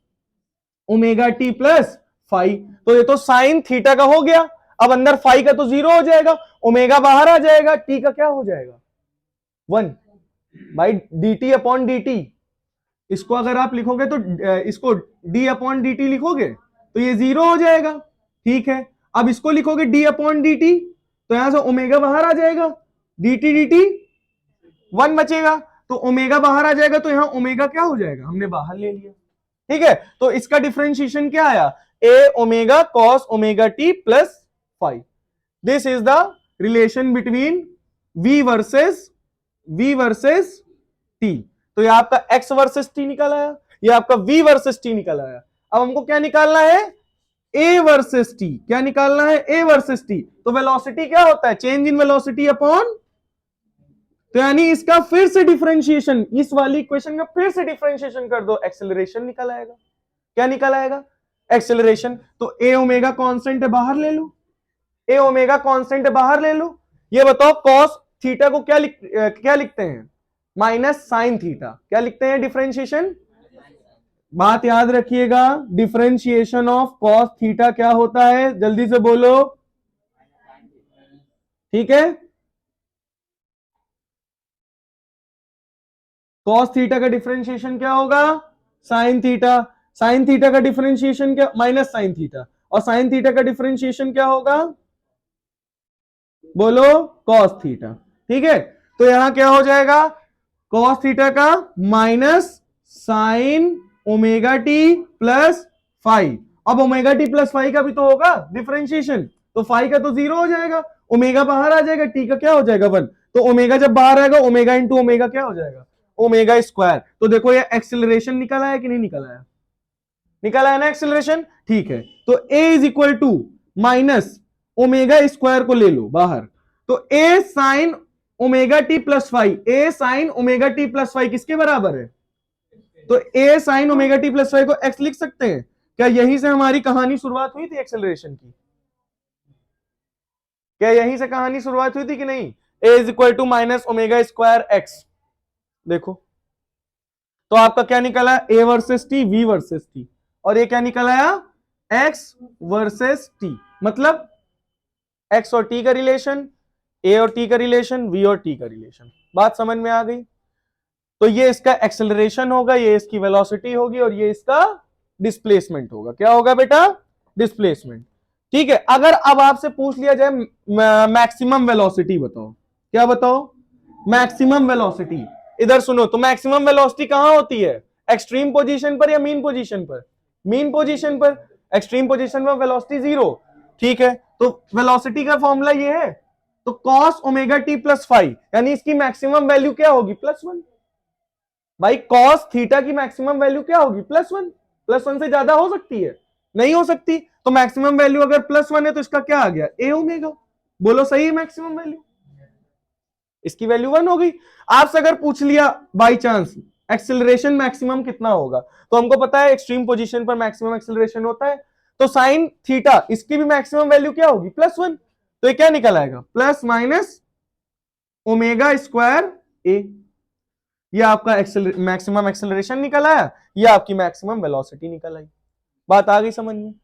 omega t plus five. तो ये तो साइन थीटा का हो गया। अब अंदर फाइव का तो जीरो हो जाएगा, ओमेगा बाहर आ जाएगा, टी का क्या हो जाएगा? One by D T upon D T. इसको अगर आप लिखोगे तो इसको डी अपॉन डी टी लिखोगे तो ये जीरो हो जाएगा, ठीक है? अब इसको लिखोगे डी अपॉन डी टी, तो यहां से ओमेगा बाहर आ जाएगा, डी टी वन बचेगा, तो ओमेगा बाहर आ जाएगा, तो यहां ओमेगा क्या हो जाएगा? हमने बाहर ले लिया, ठीक है? तो इसका डिफरेंशिएशन क्या आया? A omega cos omega t plus five. This is the relation between v versus t। तो ये आपका x वर्सेस t निकल आया, ये आपका v वर्सेस t निकल आया। अब हमको क्या निकालना है? a versus t। क्या निकालना है? a versus t। तो वेलोसिटी क्या होता है? चेंज इन वेलोसिटी अपॉन, तो यानी इसका फिर से डिफरेंशिएशन, इस वाली इक्वेशन का फिर से डिफरेंशिएशन कर दो, एक्सेलरेशन निकल आएगा। क्या निकल आएगा? एक्सेलरेशन। तो ए ओमेगा कांस्टेंट है, बाहर ले लो, ए ओमेगा कांस्टेंट है, बाहर ले लो। ये बताओ कॉस थीटा को क्या लिखते हैं? Minus sine theta. क्या लिखते हैं? डिफरेंशिएशन। बात याद रखिएगा, डिफरेंशिएशन ऑफ कॉस थीटा क्या होता है? जल्दी से बोलो, ठीक है? कॉस थीटा का डिफरेंशिएशन क्या होगा? Sine theta. साइन थीटा का डिफरेंशिएशन क्या? Minus sine theta. और साइन थीटा का डिफरेंशिएशन क्या होगा? बोलो, कॉस थीटा, ठीक है? तो यहां क्या हो जाएगा? कॉस थीटा का minus sign omega t plus five. अब ओमेगा टी प्लस फाइव का भी तो होगा डिफरेंशिएशन, तो फाइव का तो जीरो हो जाएगा, ओमेगा बाहर आ जाएगा, टी का क्या हो जाएगा? वन। तो ओमेगा जब बाहर आएगा, ओमेगा इंटू ओमेगा क्या हो जाएगा? Omega square. तो देखो ये एक्सेलरेशन निकल आया कि नहीं निकल आया? निकल आया ना एक्सेलरेशन, ठीक है? तो a is equal to minus omega square को ले लो बाहर, तो a sine omega t plus five, a sine omega t plus five किसके बराबर है? तो a sine omega t plus five को x लिख सकते हैं। क्या यहीं से हमारी कहानी शुरुआत हुई थी एक्सेलरेशन की? क्या यहीं से कहानी शुरुआत हुई थी कि नहीं? a is equal to minus omega square x. देखो तो आपका क्या निकला? a versus t, v versus t। और ये क्या निकल आया? x versus t। मतलब x और t का रिलेशन, a और t का रिलेशन, v और t का रिलेशन। बात समझ में आ गई? तो ये इसका एक्सेलरेशन होगा, ये इसकी वेलोसिटी होगी और ये इसका डिस्प्लेसमेंट होगा। क्या होगा बेटा? डिस्प्लेसमेंट। ठीक है, अगर अब आपसे पूछ लिया जाए मैक्सिमम वेलोसिटी बताओ, क्या बताओ? Maximum velocity. इधर सुनो, तो मैक्सिमम वेलोसिटी कहां होती है? एक्सट्रीम पोजीशन पर या मीन पोजीशन पर? मीन पोजीशन पर। एक्सट्रीम पोजीशन पर वेलोसिटी जीरो। ठीक है, तो वेलोसिटी का फॉर्मूला ये है, तो cos omega t plus five, यानी इसकी मैक्सिमम वैल्यू क्या होगी? +1। भाई cos थीटा की मैक्सिमम वैल्यू क्या होगी? +1। +1 से ज्यादा हो सकती है? नहीं हो सकती। तो मैक्सिमम वैल्यू अगर +1 है तो इसका क्या आ गया? a omega. बोलो सही है मैक्सिमम वैल्यू? इसकी वैल्यू 1 हो गई। आपसे अगर पूछ लिया बाई चांस एक्सेलरेशन मैक्सिमम कितना होगा, तो हमको पता है एक्सट्रीम पोजीशन पर मैक्सिमम एक्सेलरेशन होता है, तो साइन थीटा इसकी भी मैक्सिमम वैल्यू क्या होगी? +1। तो ये क्या निकल आएगा? प्लस माइनस ओमेगा स्क्वायर ए। ये आपका मैक्सिमम एक्सेलरेशन निकल आया, ये आपकी मैक्सिमम वेलोसिटी निकल आई। बात आ गई समझ में?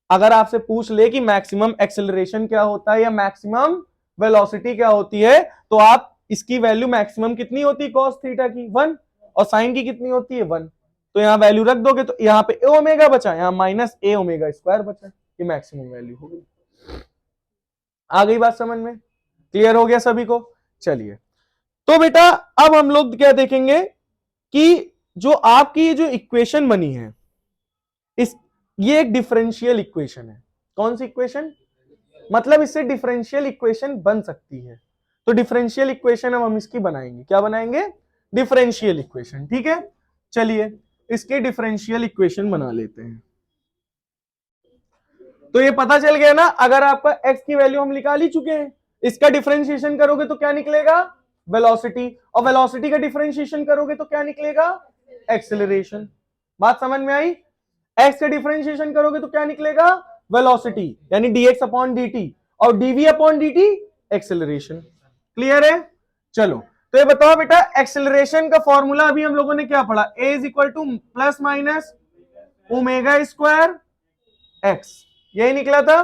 अगर आपसे पूछ ले कि मैक्सिमम एक्सेलरेशन क्या होता है या मैक्सिमम वेलोसिटी क्या होती है, तो आप इसकी वैल्यू मैक्सिमम कितनी होती है कॉस थीटा की? 1, और साइन की कितनी होती है? 1। तो यहां वैल्यू रख दोगे तो यहां पे ए ओमेगा बचा, यहां माइनस ए ओमेगा स्क्वायर बचा। ये मैक्सिमम वैल्यू हो गई। आ गई बात समझ में? क्लियर हो गया सभी को? चलिए, तो बेटा अब हम लोग क्या देखेंगे कि जो आपकी जो इक्वेशन बनी है, इस ये एक डिफरेंशियल इक्वेशन है। कौन सी इक्वेशन? मतलब इससे डिफरेंशियल इक्वेशन बन सकती है। तो डिफरेंशियल इक्वेशन हम इसकी बनाएंगे। क्या बनाएंगे? Differential equation. ठीक है, चलिए इसके डिफरेंशियल इक्वेशन बना लेते हैं। तो ये पता चल गया ना, अगर आपका x की वैल्यू हम निकाल ही चुके हैं, इसका डिफरेंशिएशन करोगे तो क्या निकलेगा? वेलोसिटी। और वेलोसिटी का डिफरेंशिएशन करोगे तो क्या निकलेगा? एक्सेलरेशन। बात समझ में आई? x का डिफरेंशिएशन करोगे तो क्या निकलेगा? वेलोसिटी, यानी dx अपॉन dt, और dv upon dt acceleration. Clear है? चलो, तो ये बताओ बेटा, एक्सेलरेशन का फॉर्मूला अभी हम लोगों ने क्या पढ़ा? a is equal to plus minus omega square x, यही निकला था।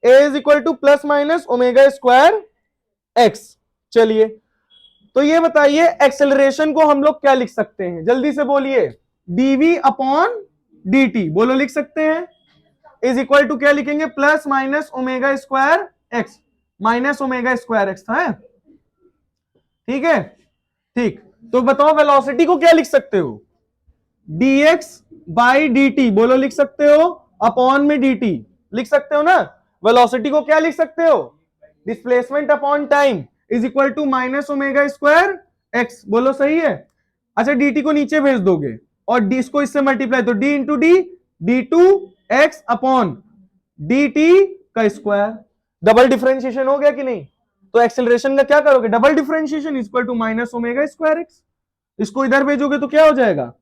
a is equal to plus minus omega square x। चलिए, तो ये बताइए एक्सेलरेशन को हम लोग क्या लिख सकते हैं? जल्दी से बोलिए। dv अपॉन dt, बोलो लिख सकते हैं। इज इक्वल टू क्या लिखेंगे? Plus minus omega square x, minus omega square x था। ठीक है, ठीक। तो बताओ वेलोसिटी को क्या लिख सकते हो? dx बाई dt, बोलो लिख सकते हो। अपॉन में dt लिख सकते हो ना। वेलोसिटी को क्या लिख सकते हो? Displacement upon time is equal to minus omega square x, बोलो सही है। अच्छा, dt को नीचे भेज दोगे और d इसको इससे मल्टीप्लाई, तो d into d, d2x upon dt का स्क्वायर। डबल डिफरेंशिएशन हो गया कि नहीं? तो एक्सेलरेशन का क्या करोगे? Double differentiation is equal to minus omega square x. इसको इधर भेजोगे तो क्या हो जाएगा?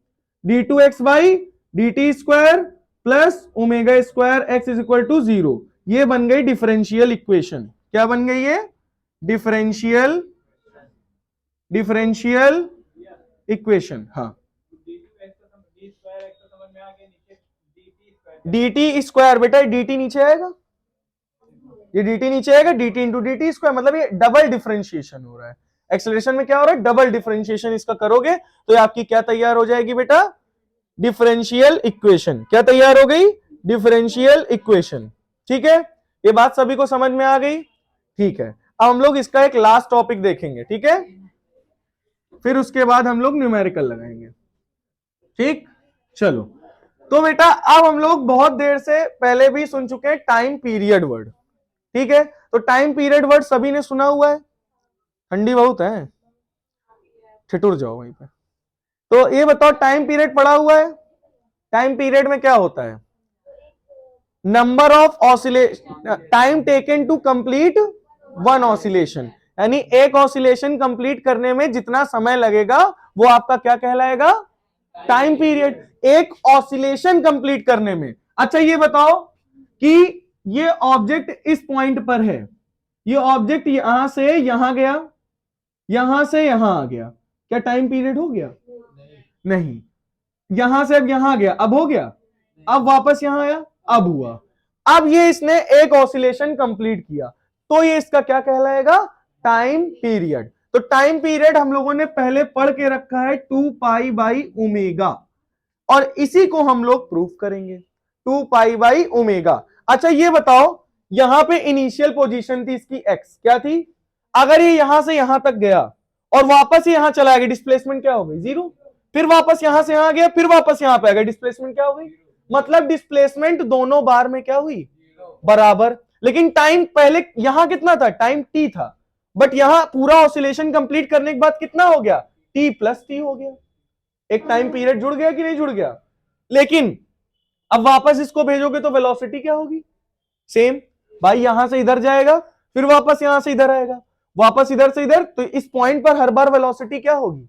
d2x by dt square plus omega square x is equal to 0। ये बन गई डिफरेंशियल इक्वेशन। क्या बन गई ये? Differential equation. हाँ, dt स्क्वायर बेटा, dt नीचे आएगा, ये dt नीचे आएगा, dt इंटू dt स्क्वायर, मतलब ये डबल डिफरेंशिएशन हो रहा है। एक्सेलरेशन में क्या हो रहा है? डबल डिफरेंशिएशन इसका करोगे तो ये आपकी क्या तैयार हो जाएगी बेटा? Differential equation. क्या तैयार हो गई? Differential equation. ठीक है, ये बात सभी को समझ में आ गई? ठीक है, अब हम लोग इसका एक लास्ट टॉपिक देखेंगे। ठीक है, फिर उसके बाद हम लोग न्यूमेरिकल लगाएंगे। ठीक, चलो। तो बेटा अब हम लोग बहुत देर से पहले भी सुन चुके हैं टाइम पीरियड वर्ड। ठीक है, तो टाइम पीरियड वर्ड सभी ने सुना हुआ है। ठंडी बहुत है, ठिठुर जाओ वहीं पे। तो ये बताओ, टाइम पीरियड पढ़ा हुआ है? टाइम पीरियड में क्या होता है? Number of oscillation, time taken to complete one oscillation, यानी एक ऑसिलेशन कंप्लीट करने में जितना समय लगेगा वो आपका क्या कहलाएगा? Time period. एक ऑसिलेशन कंप्लीट करने में। अच्छा, ये बताओ कि ये ऑब्जेक्ट इस पॉइंट पर है, ये ऑब्जेक्ट यहां से यहां गया, यहां से यहां आ गया, क्या टाइम पीरियड हो गया? नहीं। यहां से अब यहां गया, अब हो गया? अब वापस यहां आया, अब हुआ। अब ये इसने एक ऑसिलेशन कंप्लीट किया, तो ये इसका क्या कहलाएगा? Time period. तो टाइम पीरियड हम लोगों ने पहले पढ़ के रखा है 2π/ω, और इसी को हम लोग प्रूफ करेंगे 2π/ω। अच्छा ये बताओ, यहां पे इनिशियल पोजीशन थी इसकी x, क्या थी? अगर ये यहां से यहां तक गया और वापस यहां चला गया, डिस्प्लेसमेंट क्या हो गई? 0। फिर वापस यहां से यहां गया, फिर वापस यहां पे आ गया, डिस्प्लेसमेंट क्या हो गई? मतलब डिस्प्लेसमेंट दोनों बार में क्या हुई? बराबर। लेकिन टाइम पहले यहां कितना था? टाइम t था, बट यहां पूरा ऑसिलेशन कंप्लीट करने के बाद कितना हो गया? t+t हो गया। एक टाइम पीरियड जुड़ गया कि नहीं जुड़ गया? लेकिन अब वापस इसको भेजोगे तो वेलोसिटी क्या होगी? सेम। भाई यहां से इधर जाएगा, फिर वापस यहां से इधर आएगा, वापस इधर से इधर, तो इस पॉइंट पर हर बार वेलोसिटी क्या होगी?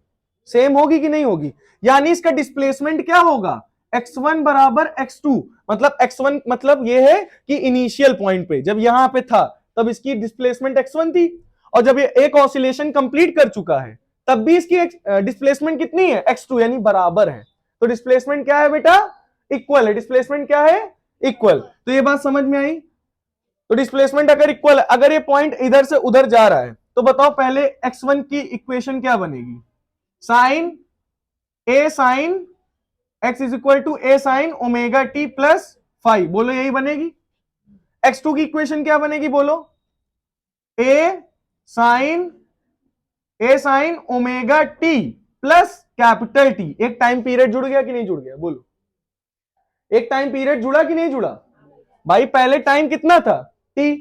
सेम होगी कि नहीं होगी? यानी इसका डिस्प्लेसमेंट क्या होगा? x1 बराबर x2। मतलब x1 मतलब ये है कि इनिशियल पॉइंट पे जब यहां पे था तब इसकी डिस्प्लेसमेंट x1 थी, और जब ये एक ऑसिलेशन कंप्लीट कर चुका है तब भी इसकी डिस्प्लेसमेंट कितनी है? x2, यानी बराबर है। तो डिस्प्लेसमेंट क्या है बेटा? इक्वल है। डिस्प्लेसमेंट क्या है? इक्वल। तो ये बात समझ में आई? तो डिस्प्लेसमेंट अगर इक्वल है, अगर ये पॉइंट इधर से उधर जा रहा है, तो बताओ पहले x1 की इक्वेशन क्या बनेगी? Sine a sine x is equal to a sine omega t plus five, बोलो यही बनेगी। x2 की इक्वेशन क्या बनेगी? बोलो a sine omega t plus capital T। एक टाइम पीरियड जुड़ गया कि नहीं जुड़ गया? बोलो, एक टाइम पीरियड जुड़ा कि नहीं जुड़ा? भाई पहले टाइम कितना था? t,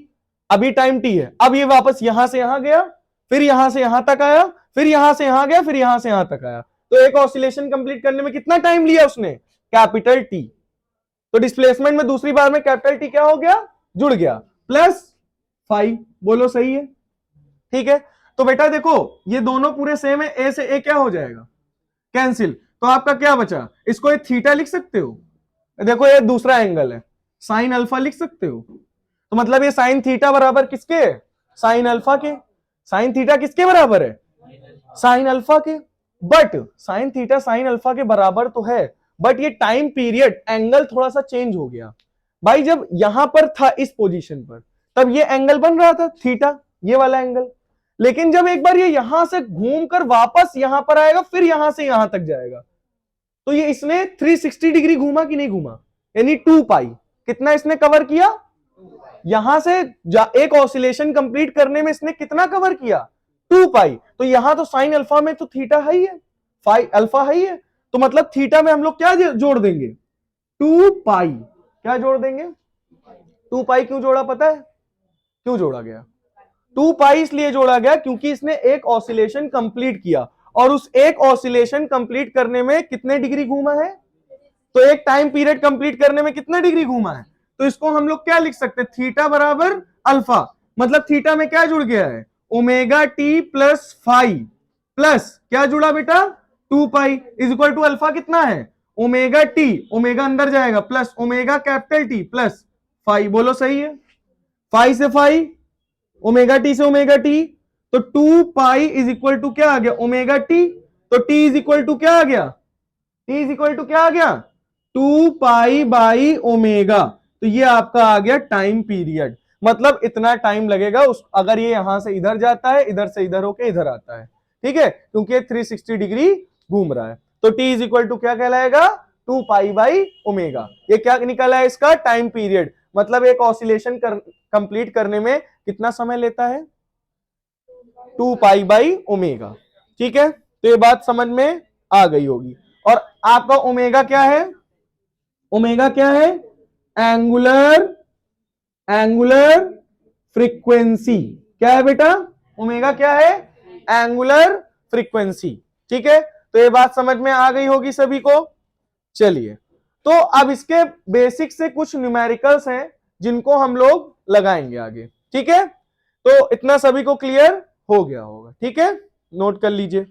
अभी टाइम t है। अब ये वापस यहां से यहां गया, फिर यहां से यहां तक आया, फिर यहां से यहां गया, फिर यहां से यहां तक आया, तो एक ऑसिलेशन कंप्लीट करने में कितना टाइम लिया उसने? Capital T। तो डिस्प्लेसमेंट में दूसरी बार में कैपिटल T क्या हो गया? जुड़ गया, प्लस 5। बोलो सही है? ठीक है। तो बेटा देखो ये दोनों पूरे सेम है, a से a क्या हो जाएगा? कैंसिल। तो आपका क्या बचा? इसको एक थीटा लिख सकते हो। देखो ये दूसरा एंगल है, साइन अल्फा लिख सकते हो। तो मतलब ये साइन थीटा बराबर किसके है? साइन अल्फा के। साइन थीटा किसके बराबर है? साइन अल्फा के। But sine theta sine alpha के बराबर तो है, बट ये टाइम पीरियड एंगल थोड़ा सा चेंज हो गया। भाई जब यहां पर था इस पोजीशन पर तब ये एंगल बन रहा था थीटा, ये वाला एंगल। लेकिन जब एक बार ये यहां से घूमकर वापस यहां पर आएगा, फिर यहां से यहां तक जाएगा, तो ये इसने 360 डिग्री घूमा कि नहीं घूमा? यानी 2π कितना इसने कवर किया? यहां से एक ऑसिलेशन कंप्लीट करने में इसने कितना कवर किया? 2π। तो यहां तो साइन अल्फा में तो थीटा है ही है, फाइ अल्फा है ही है, तो मतलब थीटा में हम लोग क्या जोड़ देंगे? 2π। क्या जोड़ देंगे? 2π। क्यों जोड़ा पता है? क्यों जोड़ा गया? 2π इसलिए जोड़ा गया क्योंकि इसने एक ऑसिलेशन कंप्लीट किया, और उस एक ऑसिलेशन कंप्लीट करने में कितने डिग्री घूमा है? तो एक टाइम पीरियड कंप्लीट करने में कितना डिग्री घूमा है? तो इसको हम लोग क्या लिख सकते हैं? थीटा बराबर अल्फा। मतलब थीटा में क्या जुड़ गया है? Omega t plus five plus क्या जुड़ा बेटा? 2π इज इक्वल टू अल्फा कितना है? ओमेगा टी, ओमेगा अंदर जाएगा, plus omega capital T plus five. बोलो सही है? 5 से 5, ओमेगा टी से ओमेगा टी, तो 2π इज इक्वल टू क्या आ गया? Omega t. तो t इज इक्वल टू क्या आ गया? t इज इक्वल टू क्या आ गया? 2π/ω। तो ये आपका आ गया टाइम पीरियड। मतलब इतना टाइम लगेगा उस, अगर ये यहां से इधर जाता है, इधर से इधर होके इधर आता है, ठीक है, क्योंकि 360 डिग्री घूम रहा है। तो t इज इक्वल टू क्या कहलाएगा? 2π/ω। ये क्या निकला है इसका? Time period. मतलब एक ऑसिलेशन कंप्लीट करने में कितना समय लेता है? 2π/ω। ठीक है, तो ये बात समझ में आ गई होगी। और आपका ओमेगा क्या है? ओमेगा क्या है? Angular frequency. क्या है बेटा? ओमेगा क्या है? Angular frequency. ठीक है, तो ये बात समझ में आ गई होगी सभी को। चलिए, तो अब इसके बेसिक से कुछ न्यूमेरिकल्स हैं जिनको हम लोग लगाएंगे आगे। ठीक है, तो इतना सभी को क्लियर हो गया होगा। ठीक है, नोट कर लीजिए।